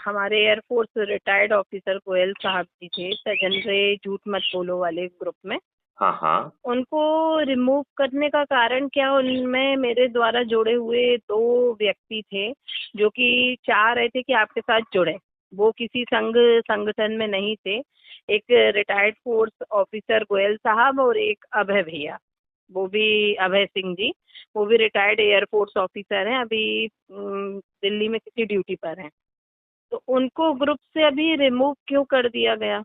हमारे air force retired officer Goyal साहब जी थे, सजन रे झूठ मत बोलो वाले ग्रुप में। हाँ हाँ। उनको रिमूव करने का कारण क्या, उनमें मेरे द्वारा जुड़े हुए 2 व्यक्ति थे जो कि चाह रहे थे कि आपके साथ जुड़े। वो किसी संगठन में नहीं थे। एक रिटायर्ड फोर्स ऑफिसर गोयल साहब और एक अभय भैया, वो भी अभय सिंह जी, वो भी रिटायर्ड एयरफोर्स ऑफिसर हैं, अभी दिल्ली में किसी ड्यूटी पर हैं। तो उनको ग्रुप से अभी रिमूव क्यों कर दिया गया?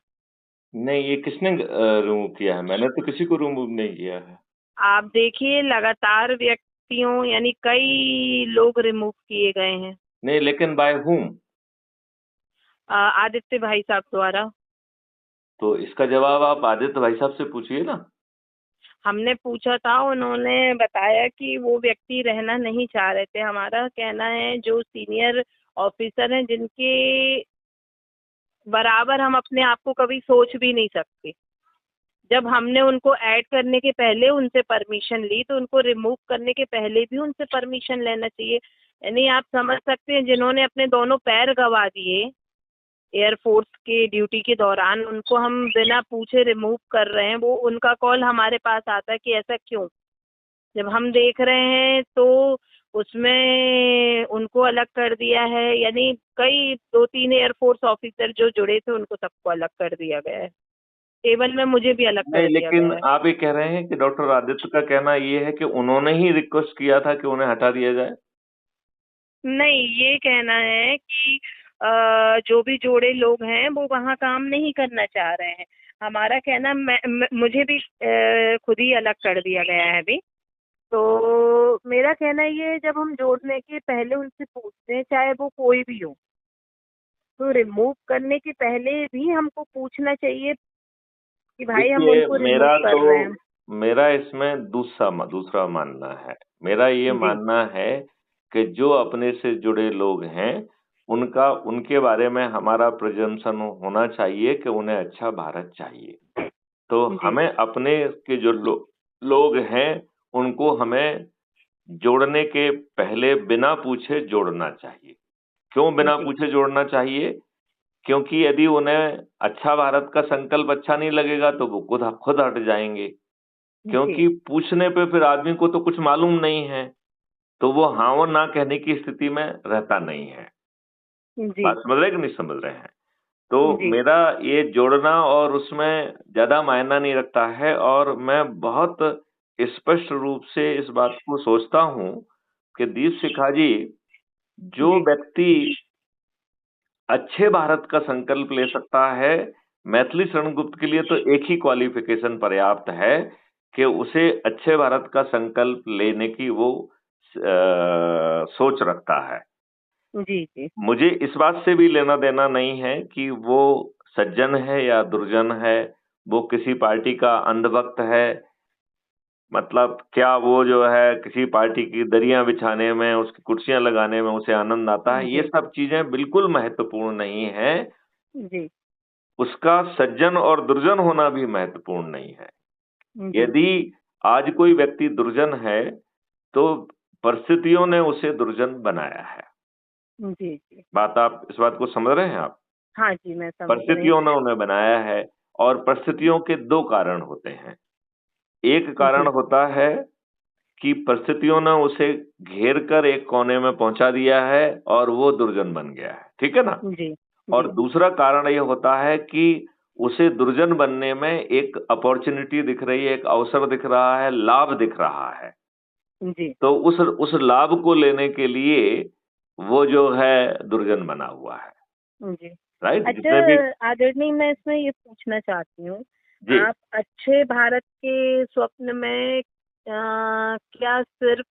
नहीं, ये किसने रिमूव किया है? मैंने तो किसी को रिमूव नहीं किया है। आप देखिए, लगातार व्यक्तियों यानी कई लोग रिमूव किए गए हैं। नहीं, लेकिन बाय हुम? आदित्य भाई साहब द्वारा। तो इसका जवाब आप आदित्य भाई साहब से पूछिए ना। हमने पूछा था, उन्होंने बताया कि वो व्यक्ति रहना नहीं चाह रहे थे। हमारा कहना है जो सीनियर ऑफिसर हैं जिनके बराबर हम अपने आप को कभी सोच भी नहीं सकते, जब हमने उनको ऐड करने के पहले उनसे परमिशन ली, तो उनको रिमूव करने के पहले भी उनसे परमिशन लेना चाहिए। यानी आप समझ सकते हैं, जिन्होंने अपने दोनों पैर गंवा दिए एयरफोर्स के ड्यूटी के दौरान, उनको हम बिना पूछे रिमूव कर रहे हैं। वो उनका कॉल हमारे पास आता है कि ऐसा क्यों, जब हम देख रहे हैं तो उसमें उनको अलग कर दिया है। यानी कई 2-3 एयरफोर्स ऑफिसर जो जुड़े थे उनको सबको अलग कर दिया गया है। केवल में मुझे भी अलग नहीं, कर दिया लेकिन गया है। आप ये कह रहे हैं कि डॉक्टर आदित्य का कहना ये है कि उन्होंने ही रिक्वेस्ट किया था कि उन्हें हटा दिया जाए। नहीं, ये कहना है कि जो भी जोड़े लोग हैं वो वहाँ काम नहीं करना चाह रहे हैं। हमारा कहना, मुझे भी खुद ही अलग कर दिया गया है अभी। तो मेरा कहना ये है, जब हम जोड़ने के पहले उनसे पूछते हैं, चाहे वो कोई भी हो, तो रिमूव करने के पहले भी हमको पूछना चाहिए कि भाई हम देखिए, उनको रिमूव कर रहे हैं। मेरा इसमें दूसरा मानना है। मेरा ये जी मानना है कि जो अपने से जुड़े लोग हैं, उनके बारे में हमारा प्रिजम्पशन होना चाहिए कि उन्हें अच्छा भारत चाहिए। तो जी हमें अपने के जो लोग हैं, उनको हमें जोड़ने के पहले बिना पूछे जोड़ना चाहिए। क्यों बिना जी पूछे जोड़ना चाहिए? क्योंकि यदि उन्हें अच्छा भारत का संकल्प अच्छा नहीं लगेगा तो वो खुद खुद हट जाएंगे। जी क्योंकि पूछने पे फिर आदमी को तो कुछ मालूम नहीं है, तो वो हाँ और ना कहने की स्थिति में रहता नहीं है। जी बात समझ रहे हैं कि नहीं समझ रहे हैं? तो जी मेरा ये जोड़ना और उसमें ज्यादा मायना नहीं रखता है, और मैं बहुत स्पष्ट रूप से इस बात को सोचता हूँ कि दीप शिखा जी, जो जी व्यक्ति अच्छे भारत का संकल्प ले सकता है, मैथिली शरण गुप्त के लिए तो एक ही क्वालिफिकेशन पर्याप्त है कि उसे अच्छे भारत का संकल्प लेने की वो सोच रखता है। जी जी मुझे इस बात से भी लेना देना नहीं है कि वो सज्जन है या दुर्जन है, वो किसी पार्टी का अंधभक्त है। मतलब क्या वो जो है किसी पार्टी की दरियां बिछाने में, उसकी कुर्सियां लगाने में उसे आनंद आता है, ये जी सब चीजें बिल्कुल महत्वपूर्ण नहीं है। जी उसका सज्जन और दुर्जन होना भी महत्वपूर्ण नहीं है। जी यदि आज कोई व्यक्ति दुर्जन है, तो परिस्थितियों ने उसे दुर्जन बनाया है। जी जी आप इस बात को समझ रहे हैं आप? हाँ जी, मैं समझ रही हूँ। परिस्थितियों ने उन्हें बनाया है, और परिस्थितियों के दो कारण होते हैं। एक कारण जी होता है कि परिस्थितियों ने उसे घेर कर एक कोने में पहुंचा दिया है और वो दुर्जन बन गया है, ठीक है ना? जी और जी दूसरा कारण ये होता है कि उसे दुर्जन बनने में एक अपॉर्चुनिटी दिख रही है, एक अवसर दिख रहा है, लाभ दिख रहा है। जी तो उस लाभ को लेने के लिए वो जो है दुर्जन बना हुआ है। जी। राइट? अच्छा जितने भी। आदरणीय, मैं इसमें ये पूछना चाहती हूँ, जी। आप अच्छे भारत के स्वप्न में क्या सिर्फ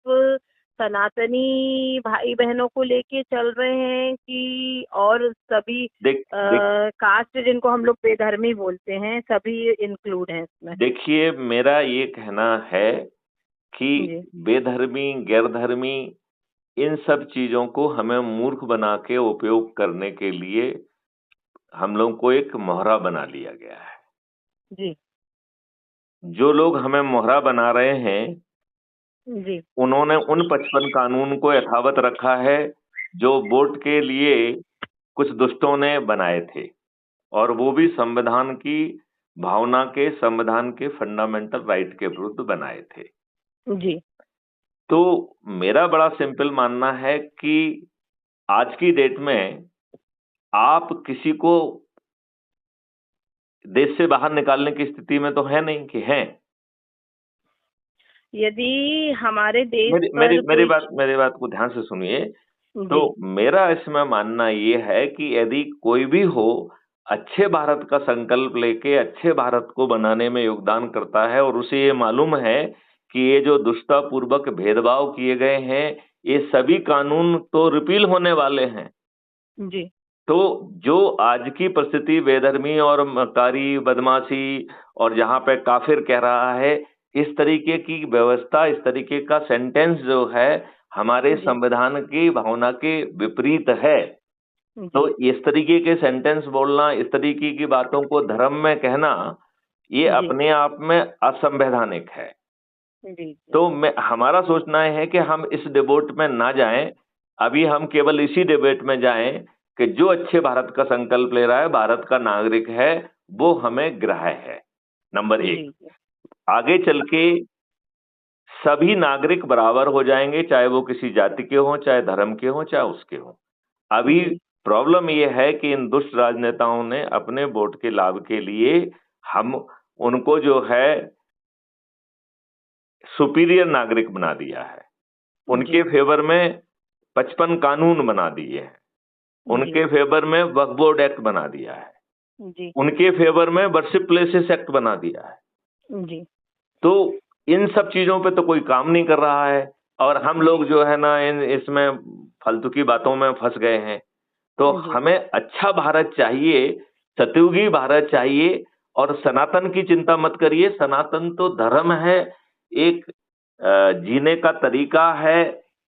सनातनी भाई बहनों को लेके चल रहे हैं, कि और सभी देख देख कास्ट जिनको हम लोग बेधर्मी बोलते हैं, सभी इंक्लूड हैं इसमें? देखिए, मेरा ये कहना है कि जी बेधर्मी, गैरधर्मी, इन सब चीजों को हमें मूर्ख बना के उपयोग करने के लिए हम लोगों को एक मोहरा बना लिया गया है। जी जो लोग हमें मोहरा बना रहे हैं, जी उन्होंने उन 55 कानून को यथावत रखा है जो वोट के लिए कुछ दुष्टों ने बनाए थे, और वो भी संविधान की भावना के, संविधान के फंडामेंटल राइट के विरुद्ध बनाए थे। जी तो मेरा बड़ा सिंपल मानना है कि आज की डेट में आप किसी को देश से बाहर निकालने की स्थिति में तो है नहीं कि हैं। यदि हमारे देश मेरी पर मेरी कोई मेरी बात को ध्यान से सुनिए। तो जी मेरा इसमें मानना ये है कि यदि कोई भी हो, अच्छे भारत का संकल्प लेके अच्छे भारत को बनाने में योगदान करता है, और उसे ये मालूम है कि ये जो दुष्टापूर्वक भेदभाव किए गए हैं, ये सभी कानून तो रिपील होने वाले हैं। जी तो जो आज की परिस्थिति बेधर्मी और मकारी बदमाशी और जहां पे काफिर कह रहा है, इस तरीके की व्यवस्था, इस तरीके का सेंटेंस जो है हमारे जी संविधान की भावना के विपरीत है। तो जी इस तरीके के सेंटेंस बोलना, इस तरीके की बातों को धर्म में कहना, ये जी अपने आप में असंवैधानिक है। जी तो हमारा सोचना है कि हम इस डिबेट में ना जाएं। अभी हम केवल इसी डिबेट में जाएं कि जो अच्छे भारत का संकल्प ले रहा है, भारत का नागरिक है, वो हमें ग्राह्य है। नंबर जी एक। जी आगे चल के सभी नागरिक बराबर हो जाएंगे, चाहे वो किसी जाति के हों, चाहे धर्म के हों, चाहे उसके हों। अभी जी प्रॉब्लम ये है कि इन दुष्ट राजनेताओं ने अपने वोट के लाभ के लिए हम उनको जो है सुपीरियर नागरिक बना दिया है। उनके जी फेवर में 55 कानून बना दिए हैं। जी उनके फेवर में वक्फ बोर्ड एक्ट बना दिया है। जी उनके फेवर में वर्शिप प्लेसेस एक्ट बना दिया है। जी तो इन सब चीजों पे तो कोई काम नहीं कर रहा है, और हम लोग जो है ना इसमें फालतू की बातों में फंस गए हैं। तो जी हमें अच्छा भारत चाहिए, सतयुगी भारत चाहिए। और सनातन की चिंता मत करिए, सनातन तो धर्म है, एक जीने का तरीका है।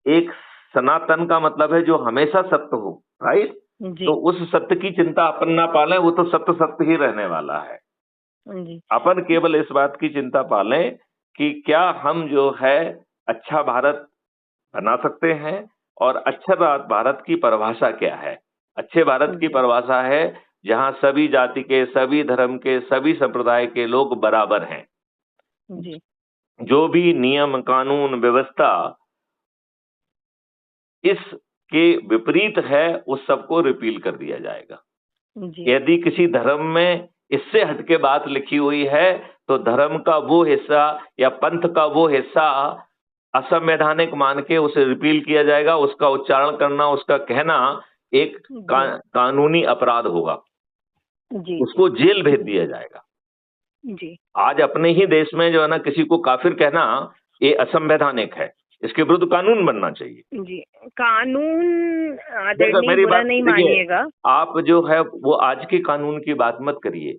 एक सनातन का मतलब है जो हमेशा सत्य हो, राइट। जी तो उस सत्य की चिंता अपन ना पालें, वो तो सत्य सत्य ही रहने वाला है। जी अपन केवल इस बात की चिंता पालें कि क्या हम जो है अच्छा भारत बना सकते हैं। और अच्छे भारत की परिभाषा क्या है? अच्छे भारत की जी परिभाषा है जहां सभी जाति के, सभी धर्म के, सभी संप्रदाय के लोग बराबर हैं। जी जो भी नियम, कानून, व्यवस्था इसके विपरीत है, उस सबको रिपील कर दिया जाएगा। जी यदि किसी धर्म में इससे हटके बात लिखी हुई है, तो धर्म का वो हिस्सा या पंथ का वो हिस्सा असंवैधानिक मान के उसे रिपील किया जाएगा। उसका उच्चारण करना, उसका कहना एक जी कानूनी अपराध होगा। जी उसको जेल भेज दिया जाएगा। जी आज अपने ही देश में जो है ना, किसी को काफिर कहना ये असंवैधानिक है। इसके विरुद्ध कानून बनना चाहिए। जी कानून देखो आदरणीय मेरी बुरा बात नहीं देखिए, मानिएगा। आप जो है वो आज के कानून की बात मत करिए।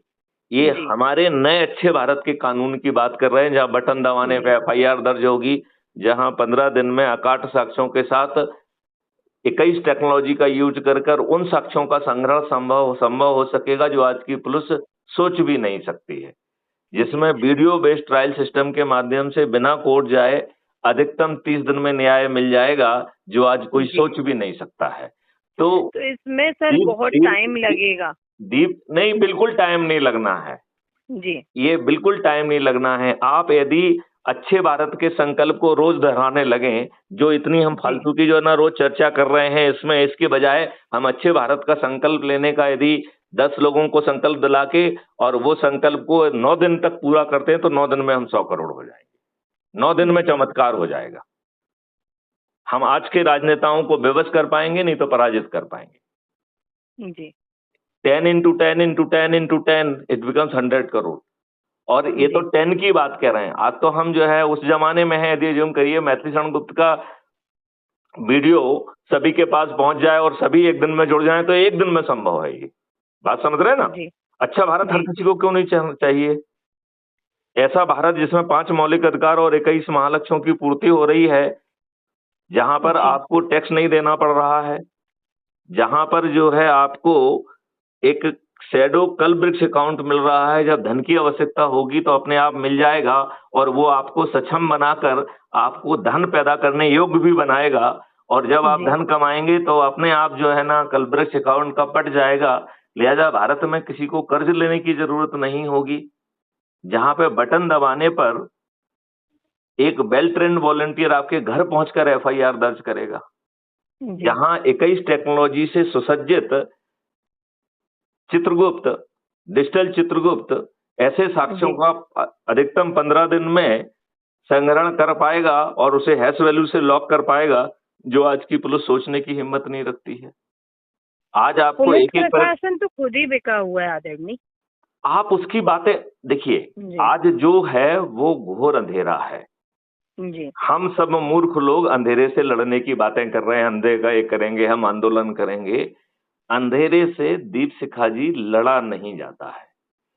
ये जी हमारे नए अच्छे भारत के कानून की बात कर रहे हैं, जहां बटन दबाने जी पे एफआईआर दर्ज होगी, जहां 15 दिन में अकाट साक्ष्यों के साथ 21 टेक्नोलॉजी का यूज कर कर उन साक्ष्यों का संग्रह संभव संभव हो सकेगा जो आज की पुलिस सोच भी नहीं सकती है। जी जिसमें वीडियो बेस्ड ट्रायल सिस्टम के माध्यम से बिना कोर्ट जाए अधिकतम 30 दिन में न्याय मिल जाएगा, जो आज कोई जी सोच भी नहीं सकता है। तो तो इसमें सर दीप बहुत दीप टाइम लगेगा। दीप नहीं, बिल्कुल टाइम नहीं लगना है। जी ये बिल्कुल टाइम नहीं लगना है। आप यदि अच्छे भारत के संकल्प को रोज दोहराने लगें, जो इतनी हम जी फालतू की जो है ना रोज चर्चा कर रहे हैं, इसमें इसके बजाय हम अच्छे भारत का संकल्प लेने का यदि 10 लोगों को संकल्प दिला के और वो संकल्प को 9 दिन तक पूरा करते हैं, तो 9 दिन में हम 100 करोड़ हो जाएंगे। 9 दिन में जी चमत्कार हो जाएगा। हम आज के राजनेताओं को विवश कर पाएंगे, नहीं तो पराजित कर पाएंगे। जी 10 into 10 into 10 into 10 it becomes 100 crore. और ये तो जी 10 की बात कह रहे हैं। आज तो हम जो है उस जमाने में है, यदि ज्यूम करिए मैथिली शरण गुप्त का वीडियो सभी के पास पहुंच जाए और सभी एक दिन में जुड़ जाएं, तो एक दिन में संभव है। ये बात समझ रहे हैं ना? जी अच्छा भारत हर जी किसी को क्यों नहीं चाहिए? ऐसा भारत जिसमें 5 मौलिक अधिकार और 21 महालक्ष्यों की पूर्ति हो रही है, जहां पर जी आपको टैक्स नहीं देना पड़ रहा है, जहां पर जो है आपको एक शैडो कल वृक्ष अकाउंट मिल रहा है, जब धन की आवश्यकता होगी तो अपने आप मिल जाएगा, और वो आपको सक्षम बनाकर आपको धन पैदा करने योग्य भी बनाएगा। और जब आप जी धन कमाएंगे तो अपने आप जो है ना कल वृक्ष अकाउंट का पट जाएगा। लिहाजा भारत में किसी को कर्ज लेने की जरूरत नहीं होगी। जहां पे बटन दबाने पर एक वेल ट्रेन्ड वॉलंटियर आपके घर पहुंचकर एफआईआर दर्ज करेगा। जी जहां 21 टेक्नोलॉजी से सुसज्जित चित्रगुप्त, डिजिटल चित्रगुप्त ऐसे साक्ष्यों जी का अधिकतम 15 दिन में संग्रहण कर पाएगा और उसे हैश वैल्यू से लॉक कर पाएगा, जो आज की पुलिस सोचने की हिम्मत नहीं रखती है। आज आपको पुलिस एक एक पर प्रशासन तो खुद ही बिका हुआ है आदरणीय। आप उसकी बातें देखिए। जी आज जो है वो घोर अंधेरा है। जी हम सब मूर्ख लोग अंधेरे से लड़ने की बातें कर रहे हैं, अंधेरे का ये करेंगे, हम आंदोलन करेंगे। अंधेरे से दीप शिखा जी लड़ा नहीं जाता है,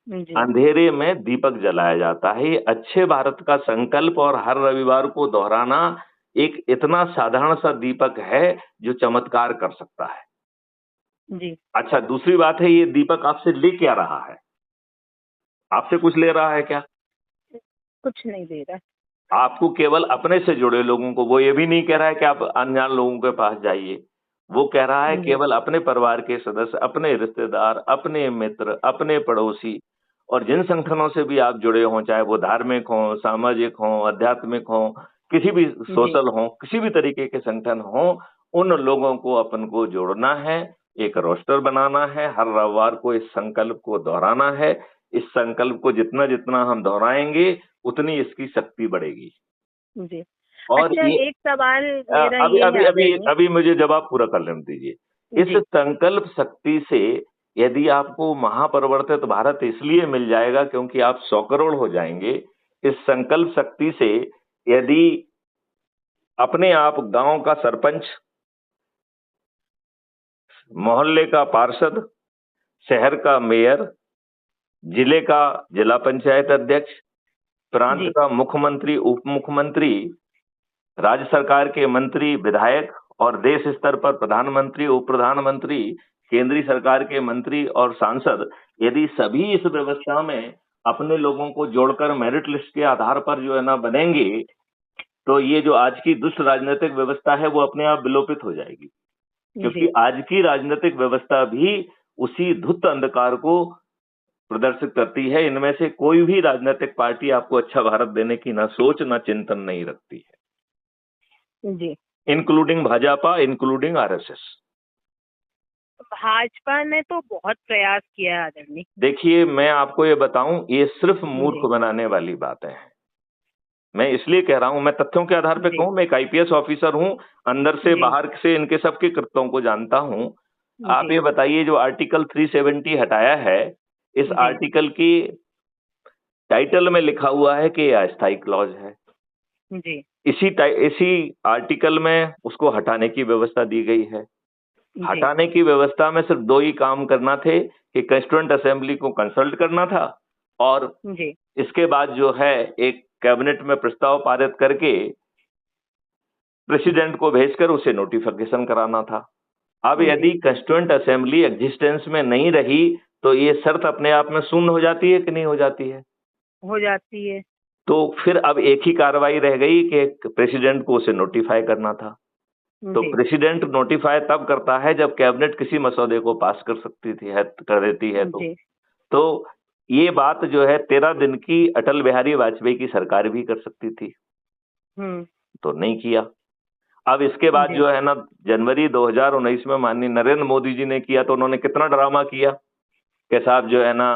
जी अंधेरे में दीपक जलाया जाता है। ये अच्छे भारत का संकल्प और हर रविवार को दोहराना एक इतना साधारण सा दीपक है जो चमत्कार कर सकता है। जी अच्छा, दूसरी बात है, ये दीपक आपसे ले क्या रहा है? आपसे कुछ ले रहा है क्या? कुछ नहीं दे रहा। आपको केवल अपने से जुड़े लोगों को, वो ये भी नहीं कह रहा है कि आप अनजान लोगों के पास जाइए। वो कह रहा है जी केवल अपने परिवार के सदस्य, अपने रिश्तेदार, अपने मित्र, अपने पड़ोसी और जिन संगठनों से भी आप जुड़े हों, चाहे वो धार्मिक हों, सामाजिक हों, आध्यात्मिक हों, किसी भी जी सोशल हों, किसी भी तरीके के संगठन हों, उन लोगों को अपन को जोड़ना है, एक रोस्टर बनाना है, हर रविवार को इस संकल्प को दोहराना है। इस संकल्प को जितना जितना हम दोहराएंगे उतनी इसकी शक्ति बढ़ेगी। जी। और अच्छा, ये एक सवाल मेरा अभी ये अभी है अभी आदरणीय। अभी मुझे जवाब पूरा कर लेने दीजिए। इस जी संकल्प शक्ति से यदि आपको महापरिवर्तित भारत इसलिए मिल जाएगा क्योंकि आप 100 करोड़ हो जाएंगे। इस संकल्प शक्ति से यदि अपने आप गांव का सरपंच, मोहल्ले का पार्षद, शहर का मेयर, जिले का जिला पंचायत अध्यक्ष, प्रांत जी का मुख्यमंत्री, उप मुख्यमंत्री, राज्य सरकार के मंत्री, विधायक और देश स्तर पर प्रधानमंत्री, उप प्रधानमंत्री, केंद्रीय सरकार के मंत्री और सांसद, यदि सभी इस व्यवस्था में अपने लोगों को जोड़कर मेरिट लिस्ट के आधार पर जो है ना बनेंगे, तो ये जो आज की दुष्ट राजनीतिक व्यवस्था है वो अपने आप विलोपित हो जाएगी। क्योंकि जी आज की राजनीतिक व्यवस्था भी उसी धुत अंधकार को प्रदर्शित करती है। इनमें से कोई भी राजनीतिक पार्टी आपको अच्छा भारत देने की ना सोच ना चिंतन नहीं रखती है, जी। Including Bhajpa, including RSS. Bhajpa ने तो बहुत प्रयास किया है आदरणीय। देखिए, मैं आपको ये बताऊं, ये सिर्फ मूर्ख जी बनाने वाली बातें हैं। मैं इसलिए कह रहा हूं, मैं तथ्यों के आधार पे जी कहूं, मैं एक आईपीएस ऑफिसर हूं, अंदर से जी बाहर से इनके सबके कृत्यों को जानता हूं। आप जी ये बताइए, जो आर्टिकल 370 हटाया है, इस जी आर्टिकल की टाइटल में लिखा हुआ है कि यह अस्थायी क्लॉज है। जी इसी आर्टिकल में उसको हटाने की व्यवस्था दी गई है। जी हटाने की व्यवस्था में सिर्फ दो ही काम करना थे कि कंस्टिट्यूएंट असेंबली को कंसल्ट करना था और जी इसके बाद जो है एक कैबिनेट में प्रस्ताव पारित करके प्रेसिडेंट को भेजकर उसे नोटिफिकेशन कराना था। अब यदि जी कंस्टिट्यूएंट असेंबली एग्जिस्टेंस में नहीं रही तो ये शर्त अपने आप में शून्य हो जाती है कि नहीं हो जाती है? हो जाती है। तो फिर अब एक ही कार्रवाई रह गई कि प्रेसिडेंट को उसे नोटिफाई करना था। तो जी प्रेसिडेंट नोटिफाई तब करता है जब कैबिनेट किसी मसौदे को पास कर सकती थी है कर देती है। जी तो ये बात जो है 13 दिन की अटल बिहारी वाजपेयी की सरकार भी कर सकती थी, हम्म तो नहीं किया। अब इसके बाद जी जो है ना जनवरी 2019 में माननीय नरेंद्र मोदी जी ने किया, तो उन्होंने कितना ड्रामा किया कि साहब जो है ना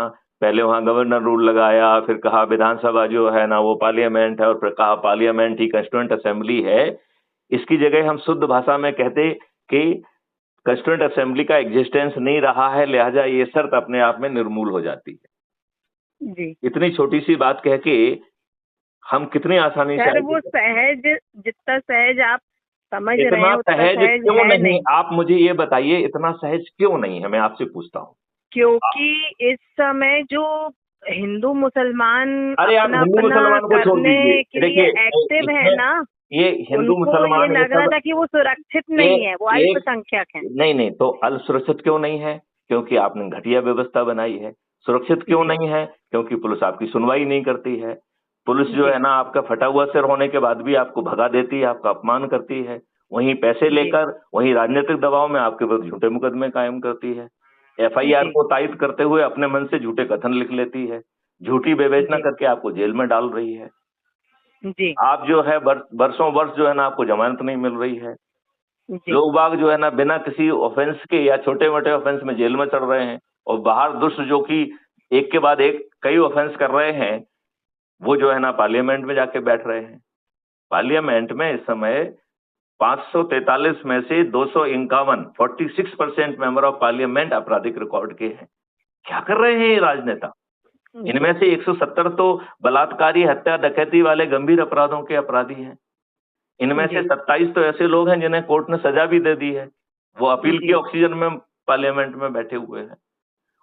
पहले वहां गवर्नर रूल लगाया, फिर कहा विधानसभा जो है ना वो पार्लियामेंट है और फिर कहा पार्लियामेंट ही कंस्टिट्यूएंट असेंबली है। इसकी जगह हम शुद्ध भाषा में कहते कि कंस्टिट्यूएंट असेंबली का एग्जिस्टेंस नहीं रहा है, लिहाजा ये शर्त अपने आप में निर्मूल हो जाती है। जी। इतनी छोटी सी बात कह के हम कितनी आसानी से सर वो सहज, जितना सहज आप समझ रहे इतना हैं उतना सहज सहज क्यों है नहीं? नहीं। आप मुझे ये बताइए, इतना सहज क्यों नहीं है, मैं आपसे पूछता हूँ। क्योंकि इस समय जो हिंदू मुसलमान अरे आप अपना हिंदू अपना मुसलमान को छोड़ दीजिए, करने के लिए देखिए एक्टिव है इसमें ना, ये हिंदू उनको ये मुसलमान ये लग रहा सब था कि वो सुरक्षित नहीं है, वो एक अल्पसंख्यक है। नहीं नहीं, तो असुरक्षित क्यों नहीं है? क्योंकि आपने घटिया व्यवस्था बनाई है। सुरक्षित क्यों जी नहीं है? क्योंकि पुलिस आपकी सुनवाई नहीं करती है। पुलिस जो जी है ना आपका फटा हुआ सिर होने के बाद भी आपको भगा देती है, आपका अपमान करती है। वहीं पैसे जी लेकर, वहीं राजनीतिक दबाव में आपके विरुद्ध झूठे मुकदमे कायम करती है, एफआईआर जी को तायद करते हुए अपने मन से झूठे कथन लिख लेती है, झूठी विवेचना जी करके आपको जेल में डाल रही है। जी आप जो है वर्षों वर्ष जो है ना आपको जमानत नहीं मिल रही है। जी लोग बाग जो है ना बिना किसी ऑफेंस के या छोटे मोटे ऑफेंस में जेल में चढ़ रहे हैं, और बाहर दुष्ट जो कि एक के बाद एक कई ऑफेंस कर रहे हैं, वो जो है ना पार्लियामेंट में जाके बैठ रहे हैं। पार्लियामेंट में इस समय 543 में से 251 46% मेंबर ऑफ पार्लियामेंट आपराधिक रिकॉर्ड के हैं। क्या कर रहे हैं ये राजनेता? इनमें से 170 तो बलात्कारी, हत्या, डकैती वाले गंभीर अपराधों के अपराधी हैं। इनमें से जी 27 तो ऐसे लोग हैं जिन्हें कोर्ट ने सजा भी दे दी है, वो अपील की जी ऑक्सीजन में पार्लियामेंट में बैठे हुए हैं।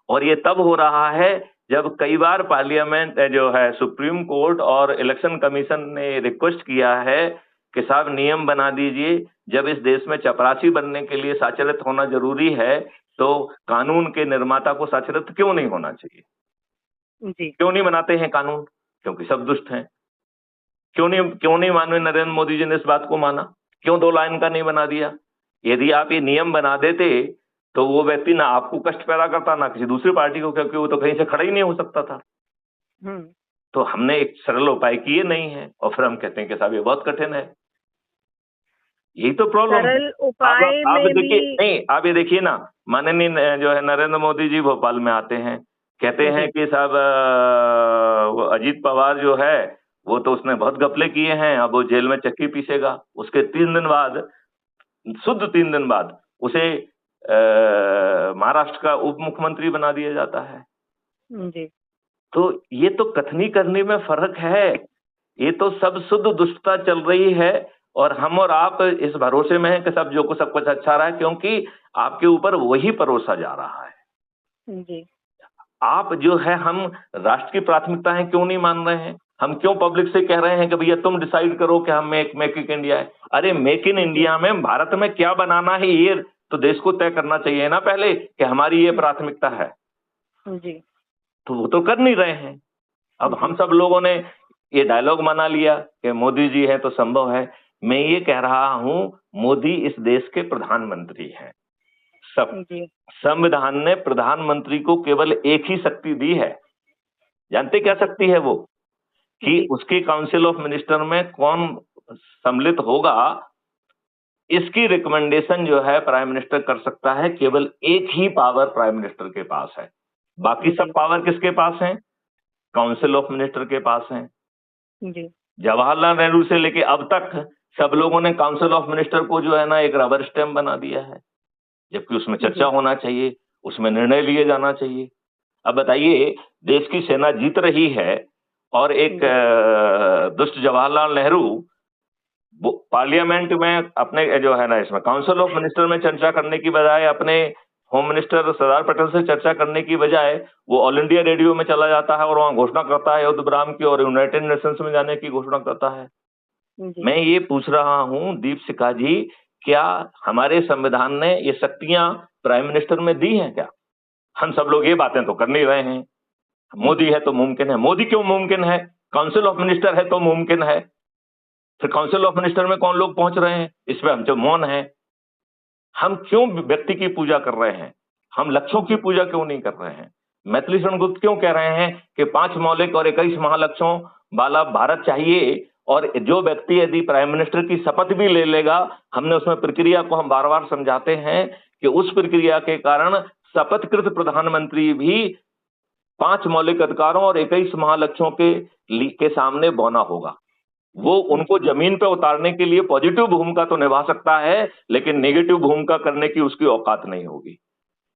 और ये तब हो रहा है जब कई बार पार्लियामेंट जो है सुप्रीम कोर्ट और इलेक्शन कमीशन ने रिक्वेस्ट किया है कि साहब नियम बना दीजिए, जब इस देश में चपरासी बनने के लिए साक्षरत होना जरूरी है तो कानून के निर्माता को साक्षरत क्यों नहीं होना चाहिए? जी क्यों नहीं बनाते हैं कानून? क्योंकि सब दुष्ट हैं। क्यों नहीं माननीय नरेंद्र मोदी जी ने इस बात को माना? क्यों 2 लाइन का नहीं बना दिया? यदि आप ये नियम बना देते तो वो व्यक्ति ना आपको कष्ट पैदा करता, ना किसी दूसरी पार्टी को, क्योंकि वो तो कहीं से खड़ा ही नहीं हो सकता था। हम्म तो हमने एक सरल उपाय किए नहीं है, और फिर हम कहते हैं कि साहब ये बहुत कठिन है। यही तो प्रॉब्लम है। सरल उपाय आप में देखिए, भी। नहीं आप ये देखिए ना, माननीय जो है नरेंद्र मोदी जी भोपाल में आते हैं, कहते हैं जी कि साहब वो अजीत पवार जो है वो तो उसने बहुत घपले किए हैं, अब वो जेल में चक्की पीसेगा। उसके 3 दिन बाद, शुद्ध 3 दिन बाद उसे महाराष्ट्र का उप मुख्यमंत्री बना दिया जाता है। जी तो ये तो कथनी करनी में फर्क है। ये तो सब शुद्ध दुष्टता चल रही है, और हम और आप इस भरोसे में हैं कि सब कुछ अच्छा रहा है, क्योंकि आपके ऊपर वही परोसा जा रहा है। जी आप जो है, हम राष्ट्र की प्राथमिकताएं क्यों नहीं मान रहे हैं? हम क्यों पब्लिक से कह रहे हैं कि भैया तुम डिसाइड करो कि हम मेक इन इंडिया है? अरे मेक इन जी इंडिया में भारत में क्या बनाना है ये तो देश को तय करना चाहिए ना पहले, कि हमारी ये प्राथमिकता है। जी तो वो तो कर नहीं रहे हैं। अब हम जी सब लोगों ने ये डायलॉग बना लिया कि मोदी जी है तो संभव है। मैं ये कह रहा हूं, मोदी इस देश के प्रधानमंत्री हैं। सब जी संविधान ने प्रधानमंत्री को केवल एक ही शक्ति दी है। जानते क्या शक्ति है वो? कि जी उसकी काउंसिल ऑफ मिनिस्टर में कौन सम्मिलित होगा, इसकी रिकमेंडेशन जो है प्राइम मिनिस्टर कर सकता है। केवल एक ही पावर प्राइम मिनिस्टर के पास है। बाकी सब जी पावर किसके पास है? काउंसिल ऑफ मिनिस्टर के पास है। जी जवाहरलाल नेहरू से लेके अब तक सब लोगों ने काउंसिल ऑफ मिनिस्टर को जो है ना एक रबर स्टैम्प बना दिया है, जबकि उसमें चर्चा जी होना चाहिए, उसमें निर्णय लिए जाना चाहिए। अब बताइए, देश की सेना जीत रही है और एक जी दुष्ट जवाहरलाल नेहरू वो पार्लियामेंट में अपने जो है ना इसमें काउंसिल ऑफ मिनिस्टर में चर्चा करने की बजाय, अपने होम मिनिस्टर सरदार पटेल से चर्चा करने की बजाय वो ऑल इंडिया रेडियो में चला जाता है और वहां घोषणा करता है युद्ध विराम की, और यूनाइटेड नेशंस में जाने की घोषणा करता है। जी मैं ये पूछ रहा हूं दीपशिखा जी, क्या हमारे संविधान ने ये शक्तियां प्राइम मिनिस्टर में दी हैं क्या? हम सब लोग ये बातें तो कर नहीं रहे हैं। मोदी है तो मुमकिन है। मोदी क्यों मुमकिन है? काउंसिल ऑफ मिनिस्टर है तो मुमकिन है। फिर काउंसिल ऑफ मिनिस्टर में कौन लोग पहुंच रहे हैं, इस पे हम जो मौन है। हम क्यों व्यक्ति की पूजा कर रहे हैं? हम लक्ष्यों की पूजा क्यों नहीं कर रहे हैं? मैथिली शरण गुप्त क्यों कह रहे हैं कि 5 मौलिक और 21 महालक्ष्यों वाला भारत चाहिए, और जो व्यक्ति यदि प्राइम मिनिस्टर की शपथ भी ले लेगा, हमने उसमें प्रक्रिया को हम बार बार समझाते हैं कि उस प्रक्रिया के कारण शपथकृत प्रधानमंत्री भी 5 मौलिक अधिकारों और 21 महालक्ष्यों के सामने बौना होगा। वो उनको जमीन पे उतारने के लिए पॉजिटिव भूमिका तो निभा सकता है, लेकिन नेगेटिव भूमिका करने की उसकी औकात नहीं होगी।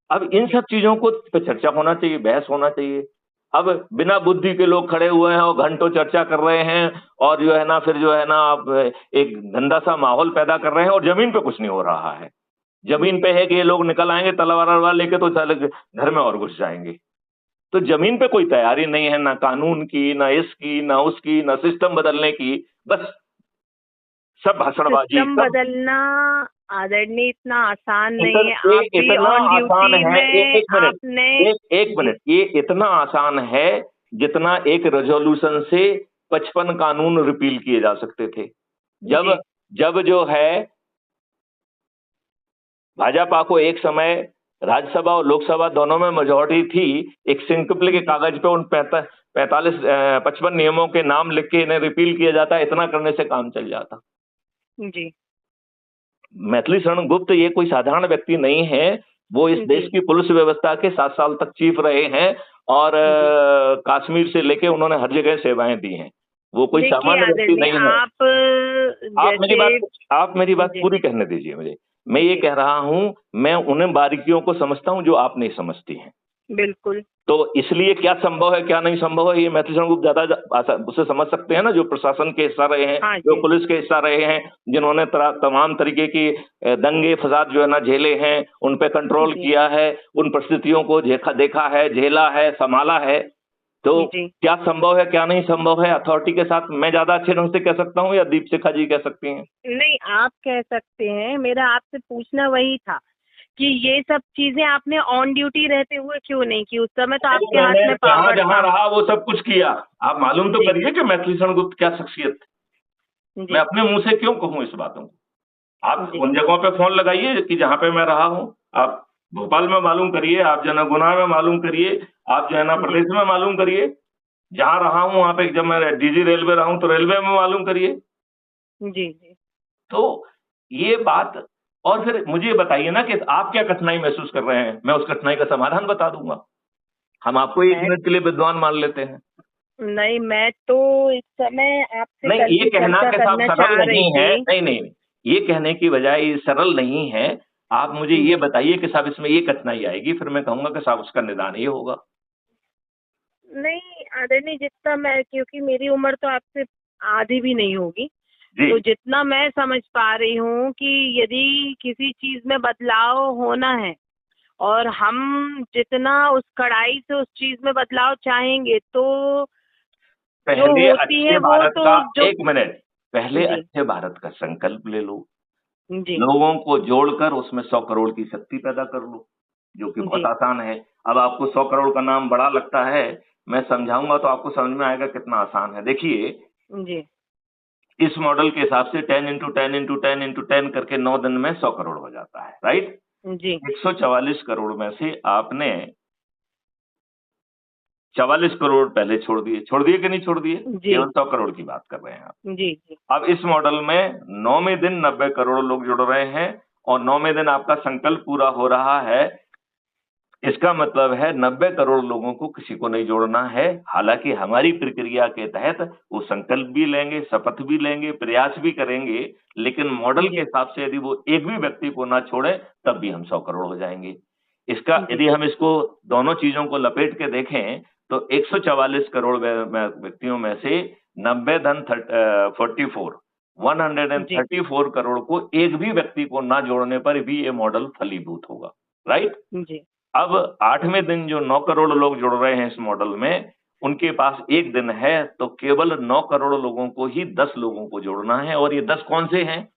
अब इन सब चीजों को पे चर्चा होना चाहिए, बहस होना चाहिए। अब बिना बुद्धि के लोग खड़े हुए हैं और घंटों चर्चा कर रहे हैं, और जो है ना फिर जो है ना आप एक गंदा सा माहौल पैदा कर रहे हैं, और जमीन पे कुछ नहीं हो रहा है। जमीन पे है कि ये लोग निकल आएंगे तलवार वलवार लेके तो घर में और घुस जाएंगे। तो जमीन पे कोई तैयारी नहीं है, ना कानून की, ना इसकी, ना उसकी, ना सिस्टम बदलने की। बस सब भाषणबाजी। सिस्टम सब बदलना आदरणीय इतना आसान नहीं है। ये आप भी इतना ऑन आसान ड्यूटी है, में एक मिनट, आपने। एक जी मिनट, ये इतना आसान है जितना एक रेजोल्यूशन से 55 कानून रिपील किए जा सकते थे। जब जी जब जो है भाजपा को एक समय राज्यसभा और लोकसभा दोनों में मेजोरिटी थी, एक सिंपल के कागज पे उन 55 नियमों के नाम लिख के इन्हें रिपील किया जाता, इतना करने से काम चल जाता। जी मैथिली शरण गुप्त ये कोई साधारण व्यक्ति नहीं है, वो इस देश की पुलिस व्यवस्था के 7 साल तक चीफ रहे हैं और कश्मीर से लेके उन्होंने हर जगह सेवाएं दी हैं। वो कोई सामान्य व्यक्ति नहीं है। आप मेरी बात पूरी कहने दीजिए मुझे। मैं ये कह रहा हूं, मैं उन्हें बारीकियों को समझता हूं जो आप नहीं समझती हैं। बिल्कुल। तो इसलिए क्या संभव है क्या नहीं संभव है, ये मैथिली शरण गुप्त ज्यादा उसे समझ सकते हैं ना, जो प्रशासन के हिस्सा रहे हैं। हाँ, जो पुलिस के हिस्सा रहे हैं, जिन्होंने तमाम तरीके की दंगे फसाद जो है ना झेले हैं, उन पे कंट्रोल किया है, उन परिस्थितियों को देखा है, झेला है, संभाला है। तो क्या संभव है क्या नहीं संभव है, अथॉरिटी के साथ मैं ज्यादा अच्छे ढंग से कह सकता हूँ या दीपशिखा जी कह सकती हैं? नहीं, आप कह सकते हैं। मेरा आपसे पूछना वही था कि ये सब चीजें आपने ऑन ड्यूटी रहते हुए क्यों नहीं की? उस समय तो आपके हाथ में पावर जहाँ रहा वो सब कुछ किया। आप मालूम तो करिए कि मैथिली शरण गुप्त क्या शख्सियत। मैं अपने मुंह से क्यों कहूँ इस बातों को? आप उन जगहों पे फोन लगाइए कि जहाँ पे मैं रहा हूँ। आप भोपाल में मालूम करिए, आप जो है ना गुना में मालूम करिए, आप जो है ना प्रदेश में मालूम करिए, जहाँ रहा हूँ वहाँ पे, जब मैं डीजी रेलवे रहा हूँ तो रेलवे में मालूम करिए। जी। तो ये बात, और फिर मुझे बताइए ना कि आप क्या कठिनाई महसूस कर रहे हैं, मैं उस कठिनाई का समाधान बता दूंगा। हम आपको 1 मिनट के लिए विद्वान मान लेते हैं। नहीं, मैं तो इस समय आपसे नहीं, ये कहना कि साहब सरल नहीं है, नहीं, ये कहने की बजाय ये सरल नहीं है। आप मुझे ये बताइए कि साहब इसमें ये कठिनाई आएगी, फिर मैं कहूंगा कि साहब उसका निदान ये होगा। नहीं आदरणीय, जितना मैं, क्योंकि मेरी उम्र तो आपसे आधी भी नहीं होगी, तो जितना मैं समझ पा रही हूँ कि यदि किसी चीज में बदलाव होना है और हम जितना उस कड़ाई से उस चीज में बदलाव चाहेंगे तो पहले अच्छे भारत का, एक मिनट, पहले अच्छे भारत का संकल्प ले लो, लोगों को जोड़कर उसमें 100 करोड़ की शक्ति पैदा कर लो, जो कि बहुत आसान है। अब आपको 100 करोड़ का नाम बड़ा लगता है, मैं समझाऊंगा तो आपको समझ में आएगा कितना आसान है। देखिए, इस मॉडल के हिसाब से 10 × 10 × 10 × 10 करके 9 दिन में 100 करोड़ हो जाता है, राइट? 144 करोड़ में से आपने 44 करोड़ पहले छोड़ दिए कि नहीं छोड़ दिए? केवल 100 करोड़ की बात कर रहे हैं आप। जी। अब इस मॉडल में 9वें दिन 90 करोड़ लोग जुड़ रहे हैं और 9वें दिन आपका संकल्प पूरा हो रहा है। इसका मतलब है 90 करोड़ लोगों को किसी को नहीं जोड़ना है। हालांकि हमारी प्रक्रिया के तहत वो संकल्प भी लेंगे, शपथ भी लेंगे, प्रयास भी करेंगे, लेकिन मॉडल के हिसाब से यदि वो एक भी व्यक्ति को ना छोड़े तब भी हम 100 करोड़ हो जाएंगे। इसका यदि हम इसको दोनों चीजों को लपेट के देखें तो 144 करोड़ व्यक्तियों में से 90 धन 134 करोड़ को एक भी व्यक्ति को ना जोड़ने पर भी ये मॉडल फलीभूत होगा, राइट? अब 8वें दिन जो 9 करोड़ लोग जुड़ रहे हैं इस मॉडल में, उनके पास एक दिन है तो केवल 9 करोड़ लोगों को ही 10 लोगों को जोड़ना है। और ये 10 कौन से हैं?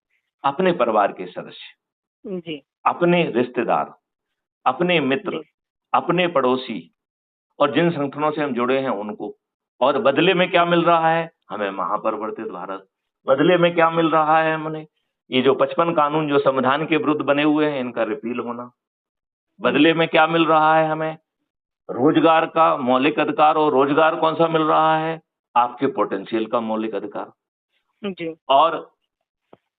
अपने परिवार के सदस्य, अपने रिश्तेदार, अपने मित्र, अपने पड़ोसी और जिन संगठनों से हम जुड़े हैं उनको। और बदले में क्या मिल रहा है हमें? महापरिवर्तित भारत। बदले में क्या मिल रहा है हमें? ये जो 55 कानून जो संविधान के विरुद्ध बने हुए हैं इनका रिपील होना। बदले में क्या मिल रहा है हमें? रोजगार का मौलिक अधिकार। और रोजगार कौन सा मिल रहा है? आपके पोटेंशियल का मौलिक अधिकार। और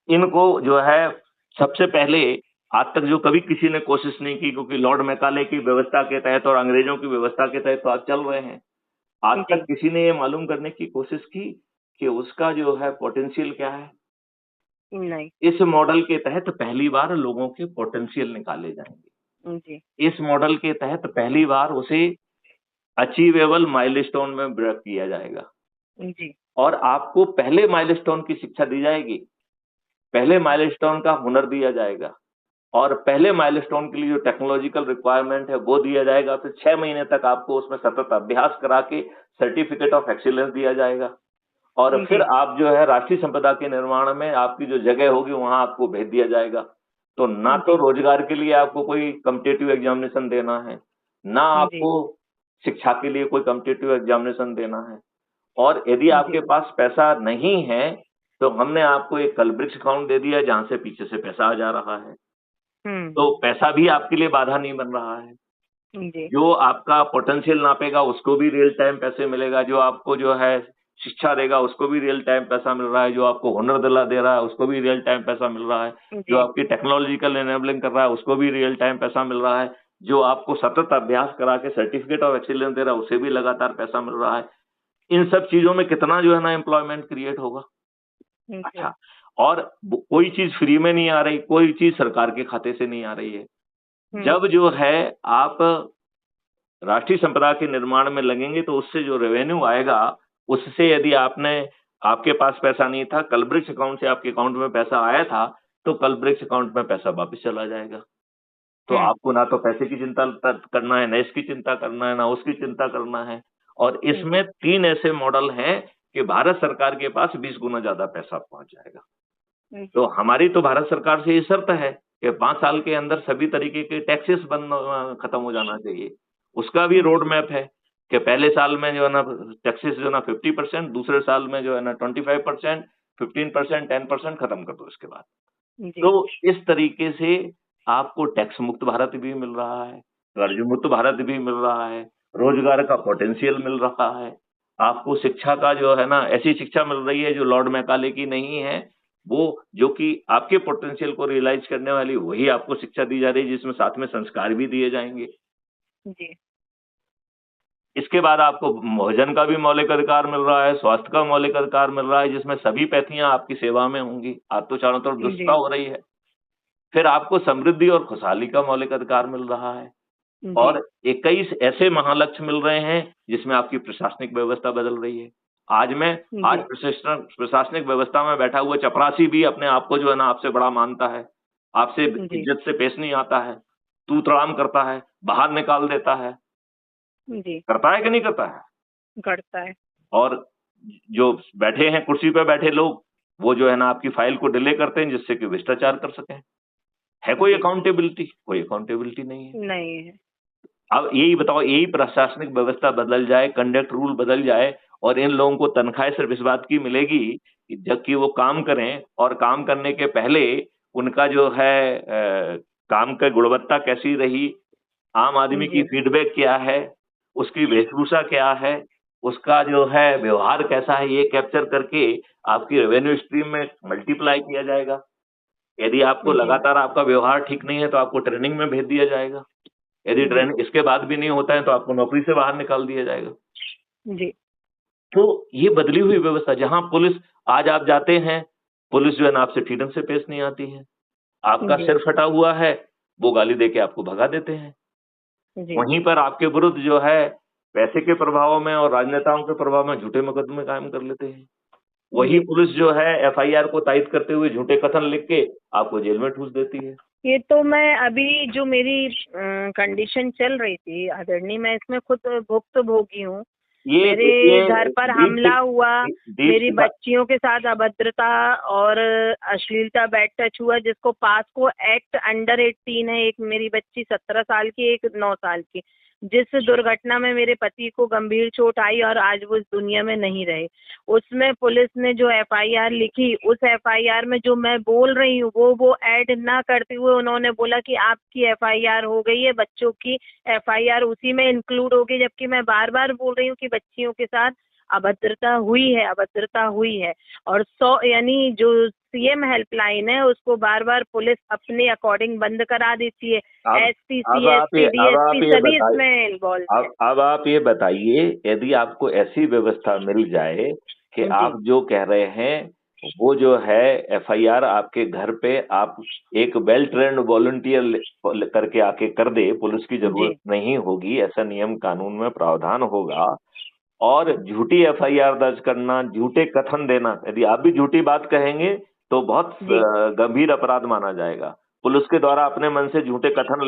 इनको जो है सबसे पहले, आज तक जो कभी किसी ने कोशिश नहीं की, क्योंकि लॉर्ड मैकाले की व्यवस्था के तहत और अंग्रेजों की व्यवस्था के तहत तो आज चल रहे हैं, आज तक किसी ने ये मालूम करने की कोशिश की कि उसका जो है पोटेंशियल क्या है? नहीं। इस मॉडल के तहत पहली बार लोगों के पोटेंशियल निकाले जाएंगे। इस मॉडल के तहत पहली बार उसे अचीवेबल माइलस्टोन में ब्रेक किया जाएगा। और आपको पहले माइलस्टोन की शिक्षा दी जाएगी, पहले माइलस्टोन का हुनर दिया जाएगा और पहले माइलस्टोन के लिए जो टेक्नोलॉजिकल रिक्वायरमेंट है वो दिया जाएगा। फिर 6 महीने तक आपको उसमें सतत अभ्यास करा के सर्टिफिकेट ऑफ एक्सीलेंस दिया जाएगा और फिर आप जो है राष्ट्रीय संपदा के निर्माण में आपकी जो जगह होगी वहां आपको भेज दिया जाएगा। तो ना तो रोजगार के लिए आपको कोई कॉम्पिटिटिव एग्जामिनेशन देना है, ना आपको शिक्षा के लिए कोई कॉम्पिटिटिव एग्जामिनेशन देना है। और यदि आपके पास पैसा नहीं है तो हमने आपको एक कलवृक्ष अकाउंट दे दिया जहां से पीछे से पैसा आ जा रहा है। हम्म। तो पैसा भी आपके लिए बाधा नहीं बन रहा है। जी। जो आपका पोटेंशियल नापेगा उसको भी रियल टाइम पैसे मिलेगा, जो आपको जो है शिक्षा देगा उसको भी रियल टाइम पैसा मिल रहा है, जो आपको हुनर दिला दे रहा है उसको भी रियल टाइम पैसा मिल रहा है, जो जी। आपकी टेक्नोलॉजिकल एनेबलिंग कर रहा है उसको भी रियल टाइम पैसा मिल रहा है, जो आपको सतत अभ्यास करा के सर्टिफिकेट ऑफ एक्सीलेंस दे रहा है उसे भी लगातार पैसा मिल रहा है। इन सब चीजों में कितना जो है ना एम्प्लॉयमेंट क्रिएट होगा। जी। अच्छा, और कोई चीज फ्री में नहीं आ रही, कोई चीज सरकार के खाते से नहीं आ रही है। जब जो है आप राष्ट्रीय संपदा के निर्माण में लगेंगे तो उससे जो रेवेन्यू आएगा, उससे यदि आपके पास पैसा नहीं था, कलब्रिक्स अकाउंट से आपके अकाउंट में पैसा आया था, तो कलब्रिक्स अकाउंट में पैसा वापस चला जाएगा। तो आपको ना तो पैसे की चिंता करना है, ना इसकी चिंता करना है, ना उसकी चिंता करना है। और इसमें 3 ऐसे मॉडल हैं कि भारत सरकार के पास 20 गुना ज्यादा पैसा पहुंच जाएगा। तो हमारी तो भारत सरकार से ये शर्त है कि 5 साल के अंदर सभी तरीके के टैक्सेस खत्म हो जाना चाहिए। उसका भी रोड मैप है कि पहले साल में जो है ना टैक्सेस जो है ना 50%, दूसरे साल में जो है ना 25%, 15%, 10% खत्म कर दो इसके बाद। तो इस तरीके से आपको टैक्स मुक्त भारत भी मिल रहा है, कर्ज मुक्त भारत भी मिल रहा है, रोजगार का पोटेंशियल मिल रहा है, आपको शिक्षा का जो है ना ऐसी शिक्षा मिल रही है जो लॉर्ड मैकाले की नहीं है, वो जो कि आपके पोटेंशियल को रियलाइज करने वाली वही आपको शिक्षा दी जा रही है, जिसमें साथ में संस्कार भी दिए जाएंगे। जी। इसके बाद आपको भोजन का भी मौलिक अधिकार मिल रहा है, स्वास्थ्य का मौलिक अधिकार मिल रहा है, जिसमें सभी पैथियां आपकी सेवा में होंगी। आज तो चारों तरफ दुष्टता हो रही है। फिर आपको समृद्धि और खुशहाली का मौलिक अधिकार मिल रहा है, और 21 ऐसे महालक्ष्य मिल रहे हैं जिसमें आपकी प्रशासनिक व्यवस्था बदल रही है। आज प्रशासनिक व्यवस्था में बैठा हुआ चपरासी भी अपने आप को जो है ना आपसे बड़ा मानता है, आपसे इज्जत से पेश नहीं आता है, तू तड़ाम करता है, बाहर निकाल देता है। जी। करता है कि नहीं करता है? करता है। और जो बैठे हैं कुर्सी पे बैठे लोग, वो जो है ना आपकी फाइल को डिले करते हैं जिससे कि भ्रष्टाचार कर सकें। है कोई अकाउंटेबिलिटी? कोई अकाउंटेबिलिटी नहीं है। नहीं है। अब यही बताओ, यही प्रशासनिक व्यवस्था बदल जाए, कंडक्ट रूल बदल जाए, और इन लोगों को तनख्वाहें सिर्फ इस बात की मिलेगी कि जबकि वो काम करें, और काम करने के पहले उनका जो है काम की गुणवत्ता कैसी रही, आम आदमी की फीडबैक क्या है, उसकी वेशभूषा क्या है, उसका जो है व्यवहार कैसा है, ये कैप्चर करके आपकी रेवेन्यू स्ट्रीम में मल्टीप्लाई किया जाएगा। यदि आपको लगातार आपका व्यवहार ठीक नहीं है तो आपको ट्रेनिंग में भेज दिया जाएगा। यदि ट्रेनिंग इसके बाद भी नहीं होता है तो आपको नौकरी से बाहर निकाल दिया जाएगा। जी। तो ये बदली हुई व्यवस्था, जहां पुलिस, आज आप जाते हैं, पुलिस जो है ना आपसे ठीक ढंग से पेश नहीं आती है, आपका सिर फटा हुआ है, वो गाली देके आपको भगा देते हैं। वहीं पर आपके विरुद्ध जो है पैसे के प्रभाव में और राजनेताओं के प्रभाव में झूठे मुकदमे कायम कर लेते हैं। वही पुलिस जो है एफआईआर को तायद करते हुए झूठे कथन लिख के आपको जेल में ठूस देती है। ये तो मैं अभी जो मेरी कंडीशन चल रही थी आदरणीय, मैं इसमें खुद भुक्तभोगी हूँ। मेरे घर पर हमला हुआ, मेरी बच्चियों के साथ अभद्रता और अश्लीलता बैड टच हुआ, जिसको पास्को एक्ट अंडर 18 है। एक मेरी बच्ची 17 साल की, एक 9 साल की, जिस दुर्घटना में मेरे पति को गंभीर चोट आई और आज वो इस दुनिया में नहीं रहे। उसमें पुलिस ने जो एफआईआर लिखी, उस एफआईआर में जो मैं बोल रही हूँ वो ऐड ना करते हुए उन्होंने बोला कि आपकी एफआईआर हो गई है, बच्चों की एफआईआर उसी में इंक्लूड हो गई, जबकि मैं बार बार बोल रही हूँ कि बच्चियों के साथ अभद्रता हुई है। और 100 यानी जो सीएम हेल्पलाइन है उसको बार बार पुलिस अपने अकॉर्डिंग बंद करा देती है। एसपी, सीएसपी, डीएसपी सभी इसमें इन्वॉल्व है। अब आप ये बताइए, यदि आपको ऐसी व्यवस्था मिल जाए कि आप जो कह रहे हैं वो जो है एफआईआर आपके घर पे आप एक वेल ट्रेन्ड वॉलंटियर करके आके कर दे, पुलिस की जरूरत नहीं होगी, ऐसा नियम कानून में प्रावधान होगा, और झूठी एफआईआर दर्ज करना, झूठे कथन देना, यदि आप भी झूठी बात कहेंगे तो बहुत गंभीर अपराध माना जाएगा। पुलिस के द्वारा अपने मन से झूठे कथन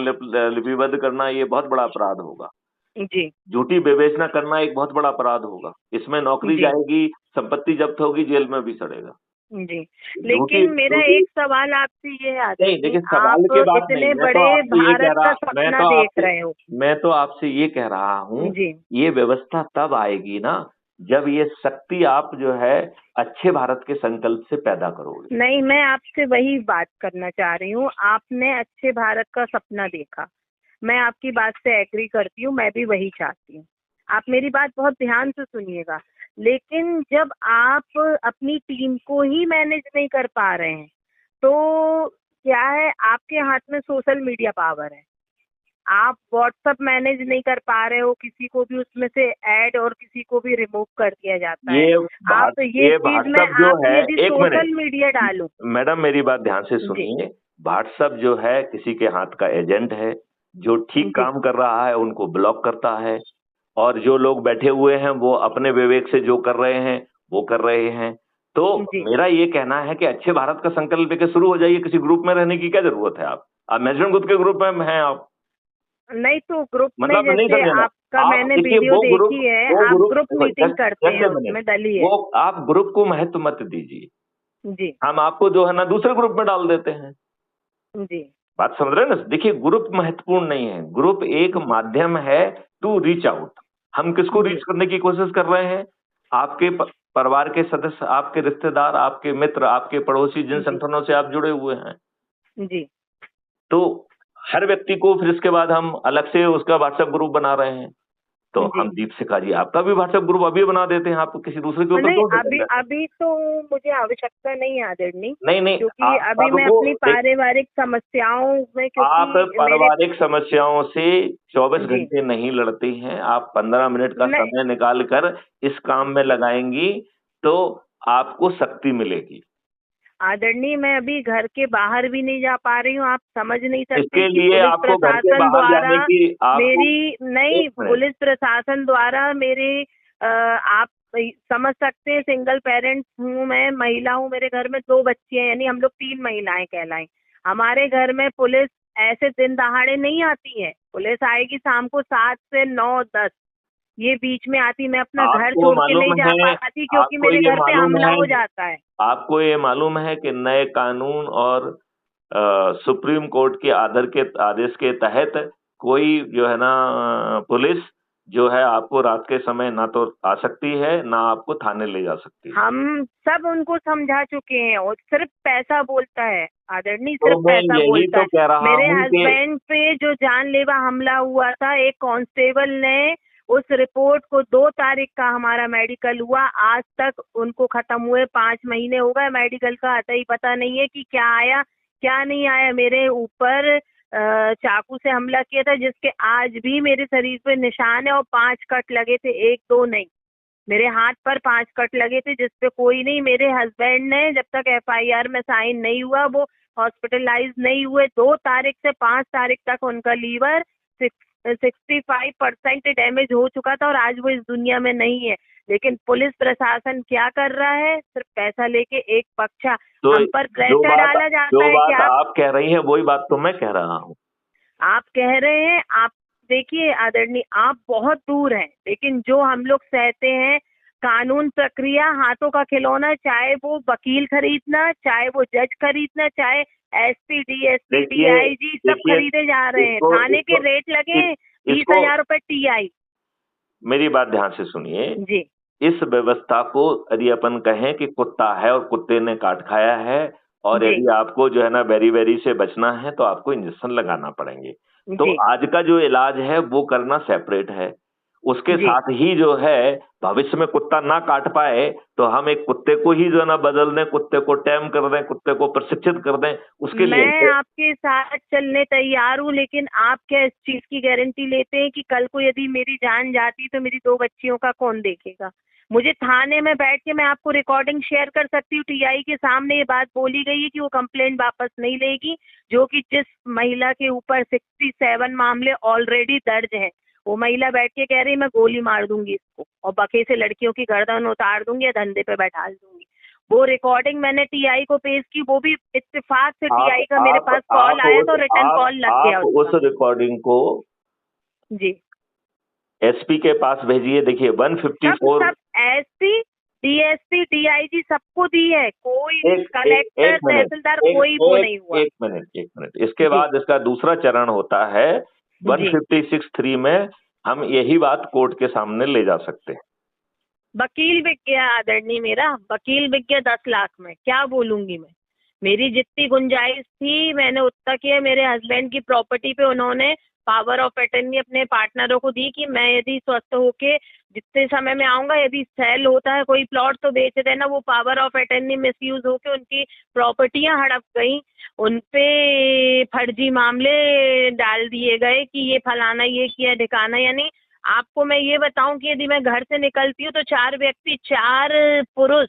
लिपिबद्ध करना ये बहुत बड़ा अपराध होगा। झूठी विवेचना करना एक बहुत बड़ा अपराध होगा। इसमें नौकरी जाएगी, संपत्ति जब्त होगी, जेल में भी सड़ेगा। जी, लेकिन मेरा एक सवाल आपसे ये आता है, लेकिन सवाल के बाद इतने बड़े भारत का सपना देख रहे हो, मैं तो आपसे ये कह रहा हूँ, ये व्यवस्था तब आएगी ना जब ये शक्ति आप जो है अच्छे भारत के संकल्प से पैदा करोगे। नहीं, मैं आपसे वही बात करना चाह रही हूँ। आपने अच्छे भारत का सपना देखा, मैं आपकी बात से एग्री करती हूँ, मैं भी वही चाहती हूँ। आप मेरी बात बहुत ध्यान से सुनिएगा। लेकिन जब आप अपनी टीम को ही मैनेज नहीं कर पा रहे हैं, तो क्या है, आपके हाथ में सोशल मीडिया पावर है, आप व्हाट्सएप मैनेज नहीं कर पा रहे हो, किसी को भी उसमें से ऐड और किसी को भी रिमूव कर दिया जाता है। आप ये चीज में व्हाट्सएप जो आप है, यदि एक मिनट सोशल मीडिया डालूं। मैडम मेरी बात ध्यान से जी सुनिए। व्हाट्सएप जो है किसी के हाथ का एजेंट है, जो ठीक जी काम कर रहा है उनको ब्लॉक करता है, और जो लोग बैठे हुए हैं वो अपने विवेक से जो कर रहे हैं वो कर रहे हैं। तो जी। मेरा ये कहना है कि अच्छे भारत का संकल्प लेके शुरू हो जाइए। किसी ग्रुप में रहने की क्या जरूरत है? आप मैनेजमेंट ग्रुप के ग्रुप में हैं आप? नहीं तो ग्रुप में मतलब नहीं जैसे समझे ना आपका आप? मैंने देखिए वीडियो वो ग्रुप, देखी है, वो आप ग्रुप ग्रुप देखो, मीटिंग करते हैं, जस्ट ए मिनट, उसमें दलिए। वो आप ग्रुप को महत्व मत दीजिए। जी हम आपको जो है ना दूसरे ग्रुप में डाल देते हैं। जी बात समझ रहे हैं ना? देखिए ग्रुप महत्वपूर्ण नहीं है, ग्रुप एक जी माध्यम है टू रीच आउट। हम किसको जी रीच करने की कोशिश कर रहे हैं? आपके परिवार के सदस्य, आपके रिश्तेदार, आपके मित्र, आपके पड़ोसी, जिन जी संगठनों से आप जुड़े हुए हैं। जी। तो हर व्यक्ति को फिर इसके बाद हम अलग से उसका व्हाट्सएप ग्रुप बना रहे हैं। तो जी हम दीपशिखा जी आपका भी व्हाट्सएप ग्रुप अभी बना देते हैं, आप किसी दूसरे के ऊपर नहीं, क्यों अभी डिपेंड है? अभी तो मुझे आवश्यकता नहीं है आदरणीय, नहीं नहीं, क्योंकि आप अभी मैं सबको अपनी पारिवारिक समस्याओं में, आप क्योंकि मेरे। पारिवारिक समस्याओं से 24 जी घंटे नहीं लड़ती हैं। आप 15 मिनट का नहीं समय निकाल कर इस काम में लगाएंगी तो आपको शक्ति मिलेगी। आदरणीय, मैं अभी घर के बाहर भी नहीं जा पा रही हूँ। आप समझ नहीं सकते इसके कि लिए पुलिस आपको घर के प्रशासन बाहर द्वारा जाने की आपको मेरी, नहीं, एक मिनट, पुलिस प्रशासन द्वारा मेरे, आप समझ सकते हैं, सिंगल पेरेंट्स हूँ मैं, महिला हूँ, मेरे घर में 2 बच्चे हैं, यानी हम लोग 3 महिलाएं कहलाएं। हमारे घर में पुलिस ऐसे दिन दहाड़े नहीं आती है। पुलिस आएगी शाम को 7 से 9, 10 ये बीच में आती। मैं अपना घर आपको छोड़ के नहीं मालूम जा है, पाती, क्योंकि आपको मेरे ये घर पे मालूम हमला है, हो जाता है। आपको ये मालूम है कि नए कानून और सुप्रीम कोर्ट के आदेश के तहत कोई जो है ना पुलिस जो है आपको रात के समय ना तो आ सकती है ना आपको थाने ले जा सकती है। हम सब उनको समझा चुके हैं, और सिर्फ पैसा बोलता है आदरणीय, तो सिर्फ मैं पैसा यही बोलता तो है। कह रहा मेरे हूँ कि हस्बैंड पे जो जानलेवा हमला हुआ था, एक कांस्टेबल ने उस रिपोर्ट को, 2 तारीख का हमारा मेडिकल हुआ, आज तक उनको खत्म हुए 5 महीने हो गए मेडिकल का, आता ही पता नहीं है कि क्या आया क्या नहीं आया। मेरे ऊपर चाकू से हमला किया था, जिसके आज भी मेरे शरीर पे निशान है, और 5 कट लगे थे, 1-2 नहीं। मेरे हाथ पर 5 कट लगे थे, जिसपे कोई नहीं। मेरे हस्बैंड ने, जब तक FIR में साइन नहीं हुआ, वो हॉस्पिटलाइज नहीं हुए। 2 तारीख से 5 तारीख तक उनका लीवर 65% डैमेज हो चुका था, और आज वो इस दुनिया में नहीं है। लेकिन पुलिस प्रशासन क्या कर रहा है? सिर्फ पैसा लेके एक पक्षा, तो हम पर प्रेशर डाला जाता जो है कि बात आप कह रही हैं वही बात तो मैं कह रहा हूँ। आप कह रहे हैं, आप देखिए आदरणीय, आप बहुत दूर हैं, लेकिन जो हम लोग सहते हैं, कानून प्रक्रिया हाथों का खिलौना, चाहे वो वकील खरीदना, चाहे वो जज खरीदना, चाहे SP DSP देखिए DIG, सब देखिए खरीदे जा रहे हैं। इसको थाने के इसको रेट लगे हैं इस- इसको 20,000 रुपए TI। मेरी बात ध्यान से सुनिए। जी इस व्यवस्था को यदि अपन कहें कि कुत्ता है और कुत्ते ने काट खाया है, और जी यदि आपको जो है ना बेरी बेरी से बचना है तो आपको इंजेक्शन लगाना पड़ेंगे। तो जी आज का जो इलाज है वो करना सेपरेट है। उसके जी। साथ ही जो है भविष्य में कुत्ता ना काट पाए तो हम एक कुत्ते को ही जो है ना बदल दें, कुत्ते को टैम कर दें, कुत्ते को प्रशिक्षित कर दें, उसके लिए मैं आपके साथ चलने तैयार हूँ, लेकिन आप क्या इस चीज की गारंटी लेते हैं कि कल को यदि मेरी जान जाती तो मेरी 2 बच्चियों का कौन देखेगा? मुझे थाने में बैठ के, मैं आपको रिकॉर्डिंग शेयर कर सकती हूँ, TI के सामने ये बात बोली गई है कि वो कंप्लेंट वापस नहीं लेगी, जो कि जिस महिला के ऊपर 67 मामले ऑलरेडी दर्ज हैं, वो महिला बैठ के कह रही मैं गोली मार दूंगी इसको, और बके से लड़कियों की गर्दन उतार दूंगी या धंधे पे बैठा दूंगी। वो रिकॉर्डिंग मैंने TI को पेश की, वो भी इत्तेफाक से TI का मेरे पास कॉल आया तो रिटर्न कॉल लग गया आप उस उसका। रिकॉर्डिंग को जी SP के पास भेजिए। देखिए सब 154 सब SP DSP DIG सबको दी है, कोई कलेक्टर एक मिनट, तहसीलदार कोई वो नहीं हुआ। एक मिनट, इसके जी बाद इसका दूसरा चरण होता है जी 156(3) में हम यही बात कोर्ट के सामने ले जा सकते हैं। वकील बिक गया आदरणीय, मेरा वकील बिक गया 10 लाख में, क्या बोलूंगी मैं। मेरी जितनी गुंजाइश थी मैंने उतना किया। मेरे हस्बैंड की प्रॉपर्टी पे उन्होंने पावर ऑफ अटर्नी अपने पार्टनरों को दी कि मैं यदि स्वस्थ होके जितने समय में आऊंगा, यदि सेल होता है कोई प्लॉट तो बेच देना। वो पावर ऑफ अटर्नी मिसयूज होके उनकी प्रॉपर्टियां हड़प गई, उनपे फर्जी मामले डाल दिए गए कि ये फलाना ये किया ढिकाना। यानी आपको मैं ये बताऊं कि यदि मैं घर से निकलती हूँ तो 4 व्यक्ति, 4 पुरुष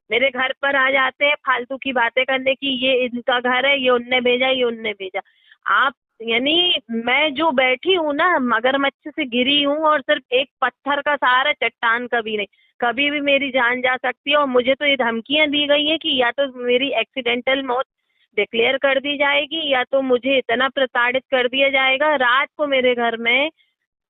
मेरे घर पर आ जाते हैं फालतू की बातें करने की, ये इनका घर है, ये उनने भेजा, ये उनने भेजा। आप यानी मैं जो बैठी हूँ ना, मगरमच्छ से गिरी हूँ, और सिर्फ एक पत्थर का सहारा, चट्टान कभी नहीं। कभी भी मेरी जान जा सकती है। और मुझे तो ये धमकियां दी गई हैं कि या तो मेरी एक्सीडेंटल मौत डिक्लेयर कर दी जाएगी या तो मुझे इतना प्रताड़ित कर दिया जाएगा। रात को मेरे घर में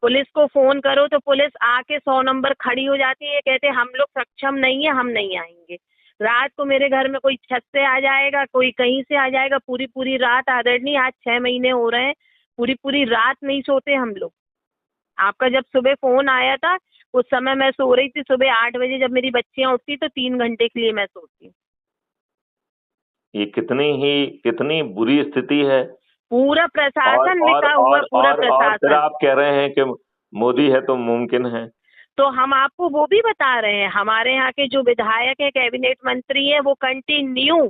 पुलिस को फोन करो तो पुलिस आके 100 नंबर खड़ी हो जाती है, ये कहते हम लोग सक्षम नहीं है, हम नहीं आएंगे। रात को मेरे घर में कोई छत से आ जाएगा, कोई कहीं से आ जाएगा। पूरी पूरी रात आदरणीय, आज 6 महीने हो रहे हैं, पूरी पूरी रात नहीं सोते हम लोग। आपका जब सुबह फोन आया था उस समय मैं सो रही थी। सुबह 8 बजे जब मेरी बच्चियां उठती तो 3 घंटे के लिए मैं सोती हूँ। ये कितनी बुरी स्थिति है। पूरा प्रशासन बिका हुआ, पूरा और फिर प्रशासन। आप कह रहे हैं कि मोदी है तो मुमकिन है। तो हम आपको वो भी बता रहे हैं, हमारे यहाँ के जो विधायक है, कैबिनेट मंत्री हैं, वो कंटिन्यू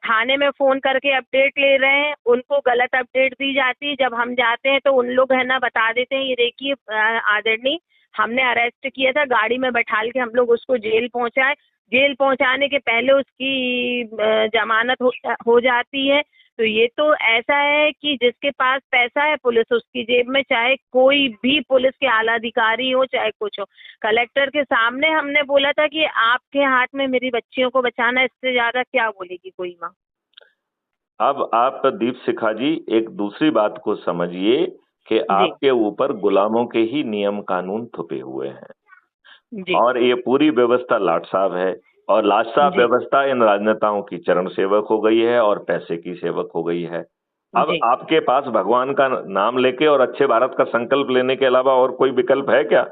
थाने में फोन करके अपडेट ले रहे हैं। उनको गलत अपडेट दी जाती है। जब हम जाते हैं तो उन लोग है ना बता देते हैं, ये देखिए आदरणीय हमने अरेस्ट किया था, गाड़ी में बैठाल के हम लोग उसको जेल पहुंचाए। जेल पहुंचाने के पहले उसकी जमानत हो जाती है। तो ये तो ऐसा है कि जिसके पास पैसा है पुलिस उसकी जेब में, चाहे कोई भी पुलिस के आला अधिकारी हो चाहे कुछ हो। कलेक्टर के सामने हमने बोला था कि आपके हाथ में मेरी बच्चियों को बचाना, इससे ज्यादा क्या बोलेगी कोई माँ। अब आप दीप शिखा जी एक दूसरी बात को समझिए कि जी आपके ऊपर गुलामों के ही नियम कानून थुपे हुए हैं जी और ये पूरी व्यवस्था लाट साहब है। और लाट साहब जी व्यवस्था इन राजनेताओं की चरण सेवक हो गई है और पैसे की सेवक हो गई है। अब जी। आपके पास भगवान का नाम लेके और अच्छे भारत का संकल्प लेने के अलावा और कोई विकल्प है क्या?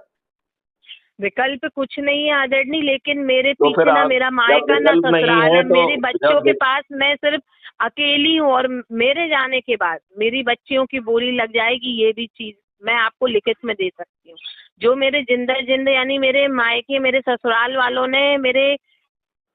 विकल्प कुछ नहीं है आदरणीय, लेकिन मेरे तो फिर पीछे ना आप, मेरा जब मायका ना विकल्प नहीं ससुराल है है। तो मेरे बच्चों के पास मैं सिर्फ अकेली हूँ, और मेरे जाने के बाद मेरी बच्चियों की बोली लग जाएगी, ये भी चीज मैं आपको लिखित में दे सकती हूँ। जो मेरे जिंदा जिंद यानी मेरे मायके, मेरे ससुराल वालों ने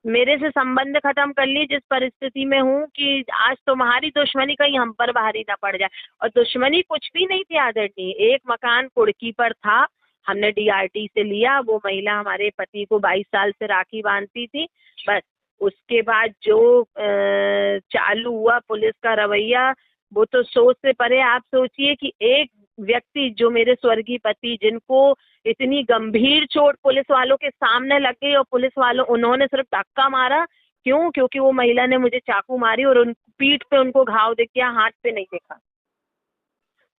मेरे से संबंध खत्म कर लिए, जिस परिस्थिति में हूँ कि आज तुम्हारी दुश्मनी कहीं हम पर भारी ना पड़ जाए। और दुश्मनी कुछ भी नहीं थी आदरणीय, एक मकान कुड़की पर था, हमने डीआरटी से लिया। वो महिला हमारे पति को 22 साल से राखी बांधती थी। बस उसके बाद जो चालू हुआ पुलिस का रवैया, वो तो सोच से परे। आप सोचिए कि एक व्यक्ति जो मेरे स्वर्गीय पति, जिनको इतनी गंभीर चोट पुलिस वालों के सामने लग गई, और पुलिस वालों उन्होंने सिर्फ धक्का मारा। क्यों? क्योंकि वो महिला ने मुझे चाकू मारी और उन पीठ पे उनको घाव दिख गया, हाथ पे नहीं दिखा।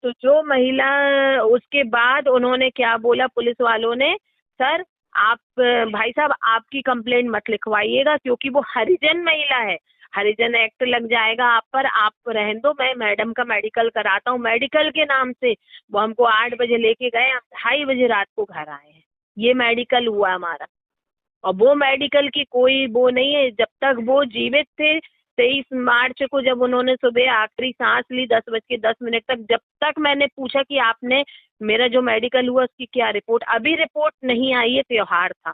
तो जो महिला, उसके बाद उन्होंने क्या बोला पुलिस वालों ने, सर आप भाई साहब आपकी कंप्लेंट मत लिखवाइएगा क्योंकि वो हरिजन महिला है, हरिजन एक्ट लग जाएगा आप पर, आप रहने दो, मैं मैडम का मेडिकल कराता हूँ। मेडिकल के नाम से वो हमको 8 बजे लेके गए, हम 2:30 बजे रात को घर आए हैं। ये मेडिकल हुआ हमारा। और वो मेडिकल की कोई वो नहीं है, जब तक वो जीवित थे 23 मार्च को जब उन्होंने सुबह आखिरी सांस ली 10:10 तक, जब तक मैंने पूछा कि आपने मेरा जो मेडिकल हुआ उसकी क्या रिपोर्ट, अभी रिपोर्ट नहीं आई है, त्योहार था।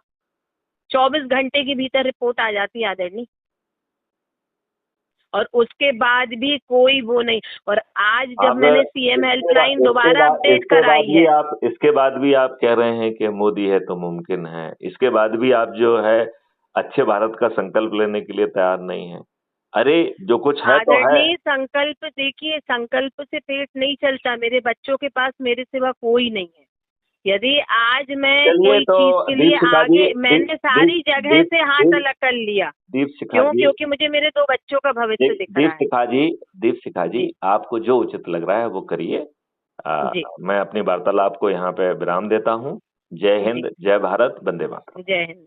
24 घंटे के भीतर रिपोर्ट आ जाती है आदरणीय, और उसके बाद भी कोई वो नहीं। और आज जब अब मैंने सीएम हेल्पलाइन दोबारा अपडेट इसके बाद कराई भी है। आप इसके बाद भी आप कह रहे हैं कि मोदी है तो मुमकिन है, इसके बाद भी आप जो है अच्छे भारत का संकल्प लेने के लिए तैयार नहीं है। अरे जो कुछ है तो है। आदरणीय संकल्प देखिए, संकल्प से पेट नहीं चलता। मेरे बच्चों के पास मेरे सिवा कोई नहीं है। यदि आज मैं चलिए कोई तो चीज के दीप लिए शिखा जी, आगे, मैंने सारी जगह से हाथ अलग कर लिया। दीप शिखा क्यों? जी, क्योंकि मुझे मेरे 2 बच्चों का भविष्य दिख दीप रहा है। शिखा जी, दीप शिखा जी, जी आपको जो उचित लग रहा है वो करिए। जी मैं अपनी वार्तालाप को यहाँ पे विराम देता हूँ। जय जी। हिंद, जय भारत, वंदे मातरम। जय हिंद।